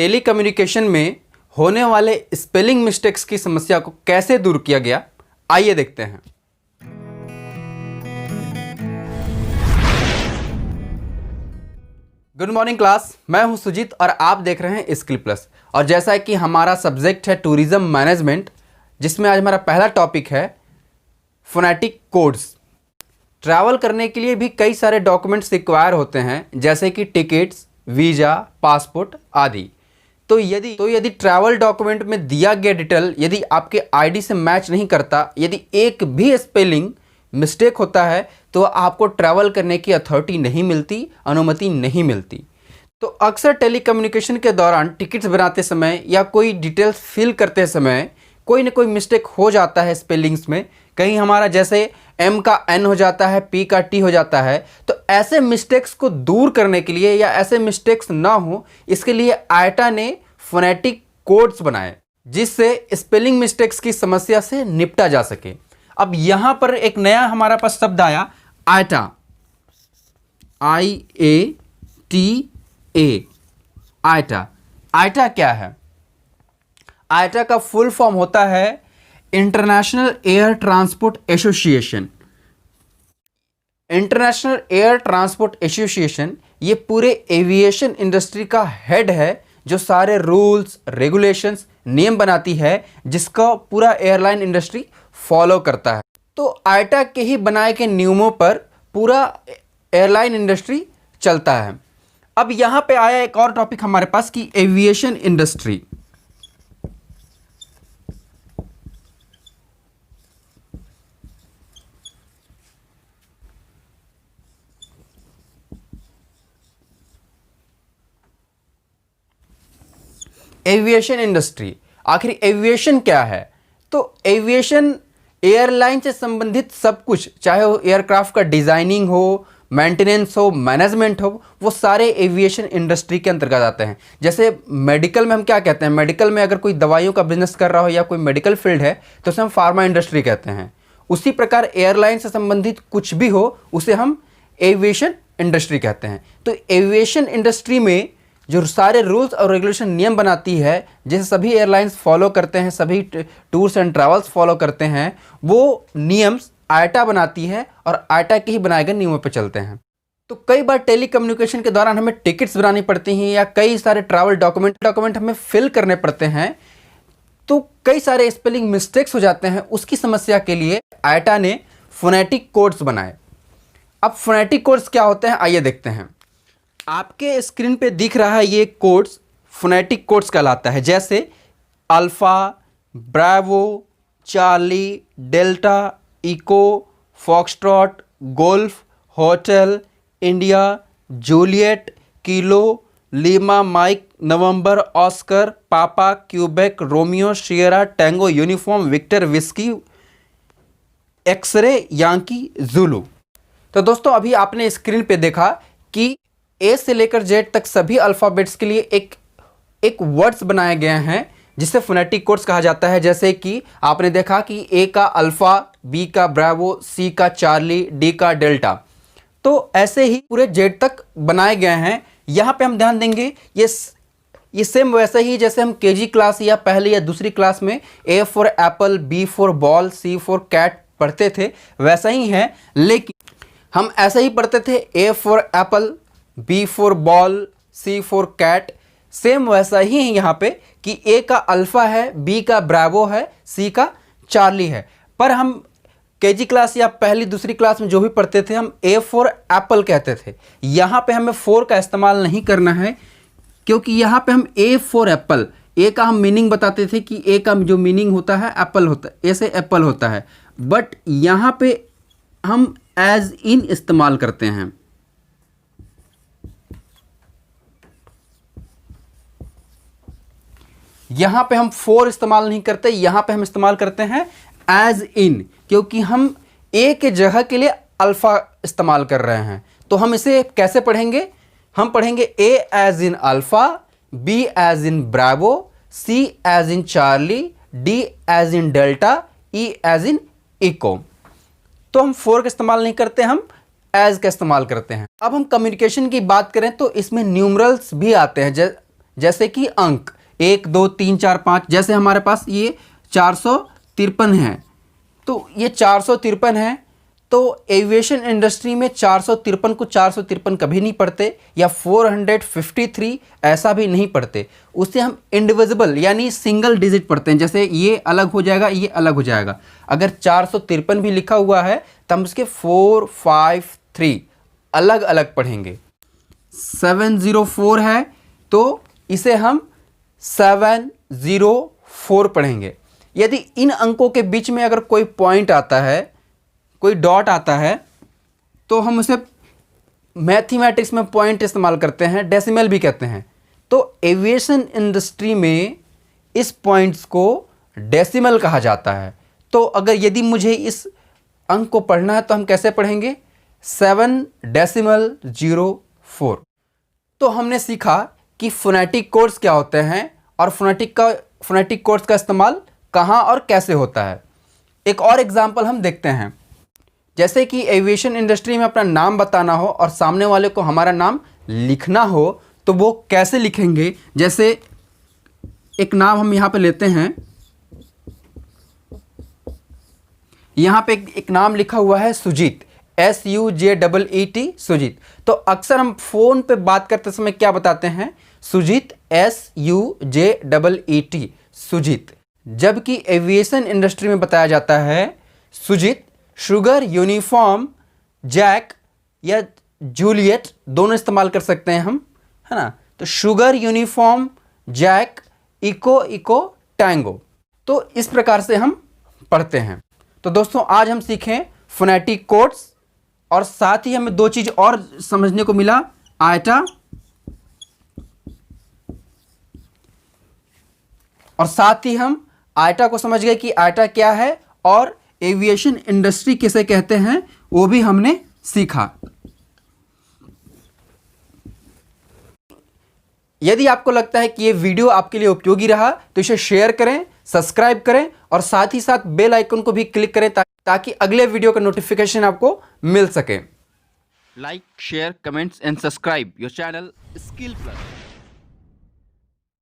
Telecommunication में होने वाले स्पेलिंग मिस्टेक्स की समस्या को कैसे दूर किया गया, आइए देखते हैं। गुड मॉर्निंग क्लास, मैं हूं सुजीत और आप देख रहे हैं स्किल प्लस। और जैसा कि हमारा सब्जेक्ट है टूरिज्म मैनेजमेंट, जिसमें आज हमारा पहला टॉपिक है फोनेटिक कोड्स। ट्रैवल करने के लिए भी कई सारे डॉक्यूमेंट्स रिक्वायर होते हैं, जैसे कि टिकट्स, वीज़ा, पासपोर्ट आदि। तो यदि ट्रैवल डॉक्यूमेंट में दिया गया डिटेल यदि आपके आईडी से मैच नहीं करता, यदि एक भी स्पेलिंग मिस्टेक होता है, तो आपको ट्रैवल करने की अथॉरिटी नहीं मिलती, अनुमति नहीं मिलती। तो अक्सर टेलीकम्युनिकेशन के दौरान टिकट्स बनाते समय या कोई डिटेल्स फिल करते समय कोई ना कोई मिस्टेक हो जाता है स्पेलिंग्स में। कहीं हमारा जैसे M का N हो जाता है, P का T हो जाता है। तो ऐसे मिस्टेक्स को दूर करने के लिए या ऐसे मिस्टेक्स ना हो, इसके लिए आयटा ने फोनेटिक कोड्स बनाए, जिससे स्पेलिंग मिस्टेक्स की समस्या से निपटा जा सके। अब यहां पर एक नया हमारा पास शब्द आया, आयटा, IATA। आयटा, आयटा क्या है? आयटा का फुल फॉर्म होता है international air transport association. International air transport association ये पूरे एविएशन इंडस्ट्री का हेड है, जो सारे रूल्स, रेगुलेशंस, नियम बनाती है, जिसका पूरा एयरलाइन इंडस्ट्री फॉलो करता है। तो आयटा के ही बनाए के नियमों पर पूरा एयरलाइन इंडस्ट्री चलता है। अब यहां पे आया एक और टॉपिक हमारे पास कि एविएशन इंडस्ट्री। एविएशन इंडस्ट्री, आखिर एविएशन क्या है? तो एविएशन एयरलाइन से संबंधित सब कुछ, चाहे वो एयरक्राफ्ट का डिजाइनिंग हो, मेंटेनेंस हो, मैनेजमेंट हो, वो सारे एविएशन इंडस्ट्री के अंतर्गत आते हैं। जैसे मेडिकल में हम क्या कहते हैं? मेडिकल में अगर कोई दवाइयों का बिजनेस कर रहा हो या कोई मेडिकल फील्ड है, तो उसे हम फार्मा इंडस्ट्री कहते हैं। उसी प्रकार एयरलाइन से संबंधित कुछ भी हो, उसे हम एविएशन इंडस्ट्री कहते हैं। तो एविएशन इंडस्ट्री में जो सारे रूल्स और रेगुलेशन नियम बनाती है, जैसे सभी एयरलाइंस फॉलो करते हैं, सभी टूर्स एंड ट्रैवल्स फॉलो करते हैं, वो नियम्स आयटा बनाती है और आयटा के ही बनाए गए नियमों पर चलते हैं। तो कई बार टेलीकम्युनिकेशन के दौरान हमें टिकट्स बनानी पड़ती हैं या कई सारे ट्रैवल डॉक्यूमेंट हमें फिल करने पड़ते हैं, तो कई सारे स्पेलिंग मिस्टेक्स हो जाते हैं। उसकी समस्या के लिए आयटा ने फोनेटिक कोड्स बनाए। अब फोनेटिक कोड्स क्या होते हैं, आइए देखते हैं। आपके स्क्रीन पे दिख रहा है ये कोड्स फोनेटिक कोड्स कहलाता है, जैसे alpha, bravo, charlie, delta, echo, foxtrot, golf, hotel, India, juliet, kilo, lima, mike, november, oscar, papa, quebec, romeo, sierra, tango, uniform, victor, whiskey, x-ray, yankee, zulu. तो दोस्तों अभी आपने स्क्रीन पे देखा कि ए से लेकर जेड तक सभी अल्फ़ाबेट्स के लिए एक वर्ड्स बनाए गए हैं, जिसे फोनेटिक कोड्स कहा जाता है। जैसे कि आपने देखा कि ए का अल्फ़ा, बी का ब्रावो, सी का चार्ली, डी का डेल्टा। तो ऐसे ही पूरे जेड तक बनाए गए हैं। यहाँ पे हम ध्यान देंगे, ये सेम वैसे ही जैसे हम केजी क्लास या पहले या दूसरी क्लास में A for apple, B for ball, C for cat पढ़ते थे, वैसा ही है। लेकिन हम ऐसे ही पढ़ते थे, A for apple, B for ball, C for cat. Same वैसा ही है यहाँ पे कि ए का अल्फा है, बी का ब्रावो है, सी का चार्ली है। पर हम केजी क्लास या पहली दूसरी क्लास में जो भी पढ़ते थे, हम ए फॉर एप्पल कहते थे। यहाँ पे हमें फोर का इस्तेमाल नहीं करना है, क्योंकि यहाँ पे हम ए फॉर एप्पल, ए का हम मीनिंग बताते थे कि ए का जो मीनिंग होता है एप्पल होता है, ए से एप्पल होता है। बट यहाँ पे हम एज इन इस्तेमाल करते हैं। यहां पे हम फोर इस्तेमाल नहीं करते, यहां पे हम इस्तेमाल करते हैं एज इन, क्योंकि हम ए के जगह के लिए अल्फा इस्तेमाल कर रहे हैं। तो हम इसे कैसे पढ़ेंगे? हम पढ़ेंगे A as in alpha, B as in bravo, C as in charlie, D as in delta, E as in echo. तो हम फोर का इस्तेमाल नहीं करते, हम एज का इस्तेमाल करते हैं। अब हम कम्युनिकेशन की बात करें तो इसमें न्यूमरल्स भी आते हैं, जैसे कि अंक 1 2 3 4 5, जैसे हमारे पास ये 453 है, तो ये 453 है। तो एविएशन इंडस्ट्री में 453 को 453 कभी नहीं पढ़ते, या 453 ऐसा भी नहीं पढ़ते। उसे हम इंडिविजिबल यानी सिंगल डिजिट पढ़ते हैं। जैसे ये अलग हो जाएगा, ये अलग हो जाएगा। अगर 453 भी लिखा हुआ है तो हम उसके 4 5 3 अलग अलग पढ़ेंगे। 704 है तो इसे हम 704 पढ़ेंगे। यदि इन अंकों के बीच में अगर कोई पॉइंट आता है, कोई डॉट आता है, तो हम उसे मैथमेटिक्स में पॉइंट इस्तेमाल करते हैं, डेसिमल भी कहते हैं। तो एविएशन इंडस्ट्री में इस पॉइंट्स को डेसिमल कहा जाता है। तो अगर यदि मुझे इस अंक को पढ़ना है तो हम कैसे पढ़ेंगे? 7.04। तो हमने सीखा कि फोनेटिक कोड्स क्या होते हैं और फोनेटिक कोड्स का इस्तेमाल कहाँ और कैसे होता है। एक और एग्जांपल हम देखते हैं। जैसे कि एविएशन इंडस्ट्री में अपना नाम बताना हो और सामने वाले को हमारा नाम लिखना हो, तो वो कैसे लिखेंगे? जैसे एक नाम हम यहाँ पे लेते हैं, यहाँ पे एक नाम लिखा हुआ है सुजीत, SUJEET, सुजीत। तो अक्सर हम फ़ोन पे बात करते समय क्या बताते हैं? सुजीत, SUJEET, सुजीत। जबकि एविएशन इंडस्ट्री में बताया जाता है सुजीत, शुगर, यूनिफॉर्म, जैक या जूलियट दोनों इस्तेमाल कर सकते हैं हम, है ना। तो sugar, uniform, Jack, echo, echo, tango. तो इस प्रकार से हम पढ़ते हैं। तो दोस्तों आज हम सीखें फोनेटिक कोड्स, और साथ ही हमें दो चीज़ और समझने को मिला, आयटा और साथ ही हम आयटा को समझ गए कि आयटा क्या है और एविएशन इंडस्ट्री किसे कहते हैं वो भी हमने सीखा। यदि आपको लगता है कि ये वीडियो आपके लिए उपयोगी रहा तो इसे शेयर करें, सब्सक्राइब करें और साथ ही साथ बेल आइकन को भी क्लिक करें ताकि अगले वीडियो का नोटिफिकेशन आपको मिल सके। Like, share, comments and subscribe your channel skill plus.